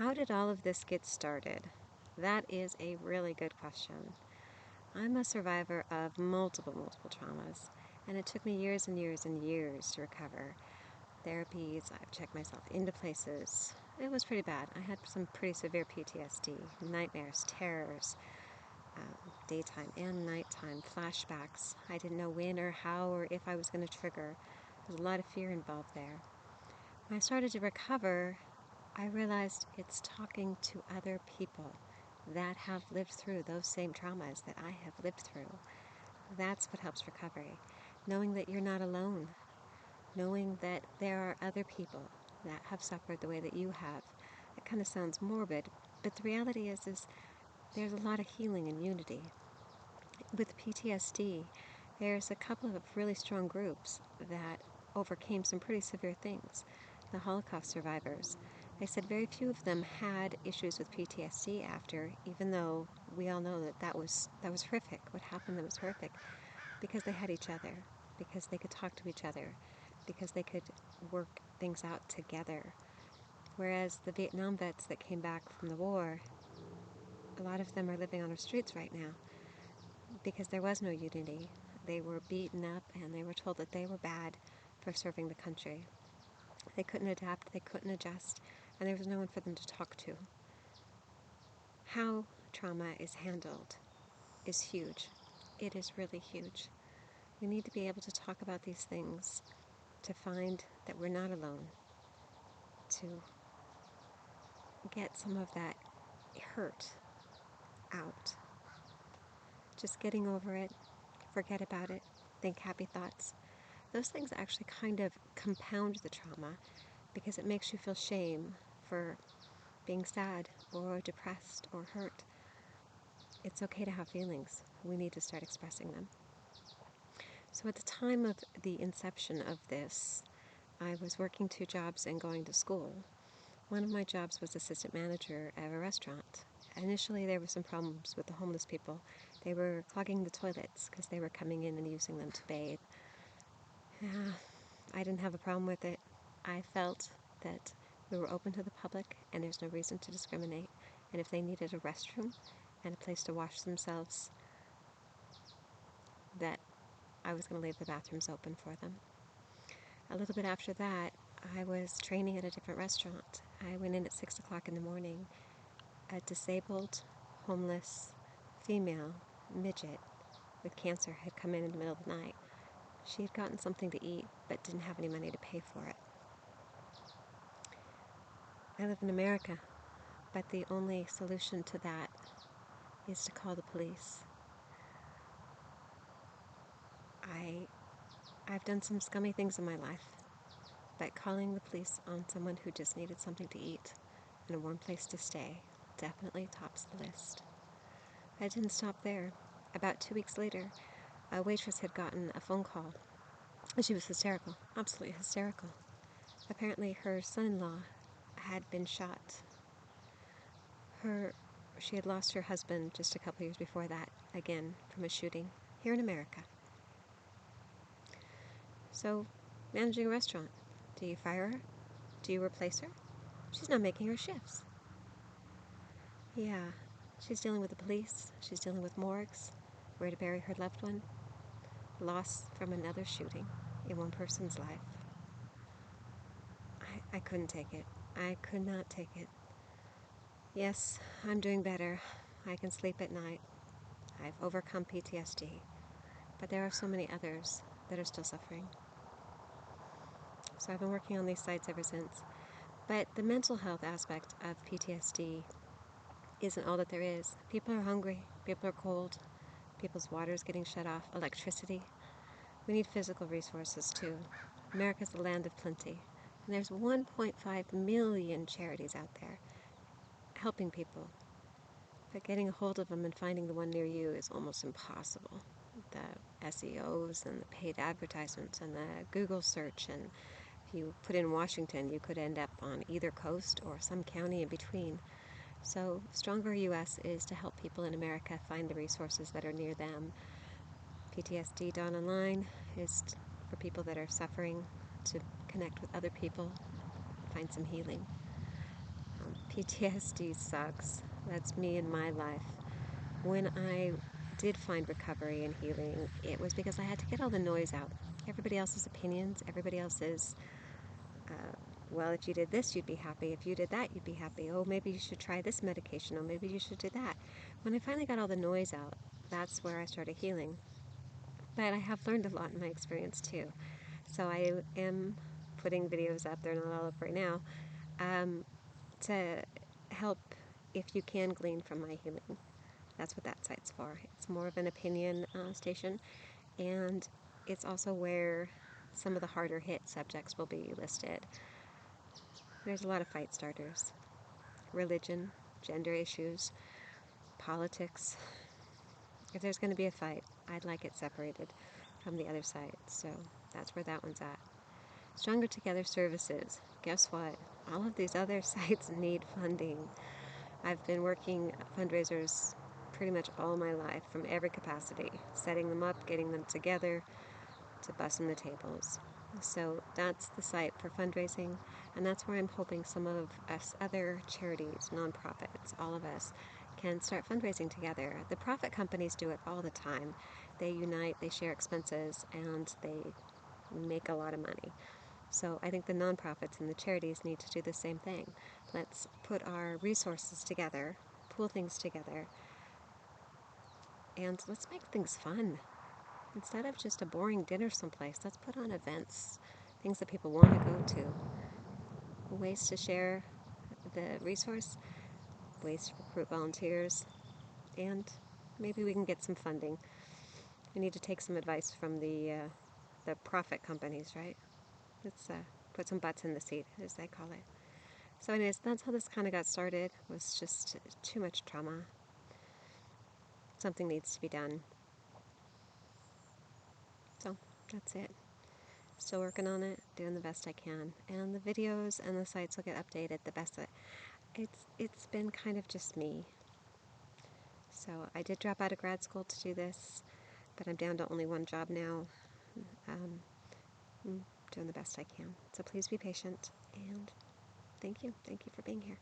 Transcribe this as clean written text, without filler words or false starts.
How did all of this get started? That is a really good question. I'm a survivor of multiple traumas, and it took me years and years and years to recover. Therapies, I've checked myself into places. It was pretty bad. I had some pretty severe PTSD, nightmares, terrors, daytime and nighttime flashbacks. I didn't know when or how or if I was going to trigger. There's a lot of fear involved there. When I started to recover, I realized it's talking to other people that have lived through those same traumas that I have lived through. That's what helps recovery. Knowing that you're not alone. Knowing that there are other people that have suffered the way that you have. It kind of sounds morbid, but the reality is there's a lot of healing and unity. With PTSD, there's a couple of really strong groups that overcame some pretty severe things. The Holocaust survivors. They said very few of them had issues with PTSD after, even though we all know that was horrific. What happened that was horrific, because they had each other, because they could talk to each other, because they could work things out together. Whereas the Vietnam vets that came back from the war, a lot of them are living on our streets right now because there was no unity. They were beaten up and they were told that they were bad for serving the country. They couldn't adapt, they couldn't adjust, and there was no one for them to talk to. How trauma is handled is huge. It is really huge. We need to be able to talk about these things, to find that we're not alone, to get some of that hurt out. Just getting over it, forget about it, think happy thoughts. Those things actually kind of compound the trauma because it makes you feel shame for being sad or depressed or hurt. It's okay to have feelings. We need to start expressing them. So at the time of the inception of this, I was working 2 jobs and going to school. One of my jobs was assistant manager at a restaurant. Initially, there were some problems with the homeless people. They were clogging the toilets because they were coming in and using them to bathe. I didn't have a problem with it. I felt that we were open to the public and there's no reason to discriminate. And if they needed a restroom and a place to wash themselves, that I was going to leave the bathrooms open for them. A little bit after that, I was training at a different restaurant. I went in at 6 o'clock in the morning. A disabled, homeless, female, midget with cancer had come in the middle of the night. She had gotten something to eat, but didn't have any money to pay for it. I live in America, but the only solution to that is to call the police. I've done some scummy things in my life, but calling the police on someone who just needed something to eat and a warm place to stay definitely tops the list. I didn't stop there. About 2 weeks later, a waitress had gotten a phone call. She was hysterical, absolutely hysterical. Apparently her son-in-law had been shot. She had lost her husband just a couple years before that, again, from a shooting here in America. So, managing a restaurant, do you fire her? Do you replace her? She's not making her shifts. Yeah, she's dealing with the police, she's dealing with morgues, where to bury her loved one, loss from another shooting in one person's life. I couldn't take it. I could not take it. Yes, I'm doing better. I can sleep at night. I've overcome PTSD. But there are so many others that are still suffering. So I've been working on these sites ever since. But the mental health aspect of PTSD isn't all that there is. People are hungry. People are cold. People's water is getting shut off. Electricity. We need physical resources too. America's the land of plenty. And there's 1.5 million charities out there helping people. But getting a hold of them and finding the one near you is almost impossible. The SEOs and the paid advertisements and the Google search, and if you put in Washington, you could end up on either coast or some county in between. So Stronger US is to help people in America find the resources that are near them. Ptsd.online is for people that are suffering, to connect with other people, find some healing. PTSD sucks. That's me in my life. When I did find recovery and healing, it was because I had to get all the noise out. Everybody else's opinions, everybody else's, well, if you did this, you'd be happy. If you did that, you'd be happy. Oh, maybe you should try this medication. Oh, maybe you should do that. When I finally got all the noise out, that's where I started healing. But I have learned a lot in my experience too. So I am putting videos up, they're not all up right now, to help if you can glean from my healing. That's what that site's for. It's more of an opinion station, and it's also where some of the harder hit subjects will be listed. There's a lot of fight starters. Religion, gender issues, politics. If there's going to be a fight, I'd like it separated from the other side. So that's where that one's at. Stronger Together Services. Guess what? All of these other sites need funding. I've been working fundraisers pretty much all my life from every capacity, setting them up, getting them together, to busting the tables. So that's the site for fundraising, and that's where I'm hoping some of us other charities, nonprofits, all of us, can start fundraising together. The profit companies do it all the time. They unite, they share expenses, and they make a lot of money. So I think the nonprofits and the charities need to do the same thing. Let's put our resources together, pool things together, and let's make things fun. Instead of just a boring dinner someplace, let's put on events, things that people want to go to, ways to share the resource, ways to recruit volunteers, and maybe we can get some funding. We need to take some advice from the profit companies, right? Let's put some butts in the seat, as they call it. So anyways, that's how this kind of got started. It was just too much trauma. Something needs to be done. So that's it. Still working on it, doing the best I can. And the videos and the sites will get updated the best. It's been kind of just me. So I did drop out of grad school to do this, but I'm down to only one job now. I'm doing the best I can. So please be patient, and thank you. Thank you for being here.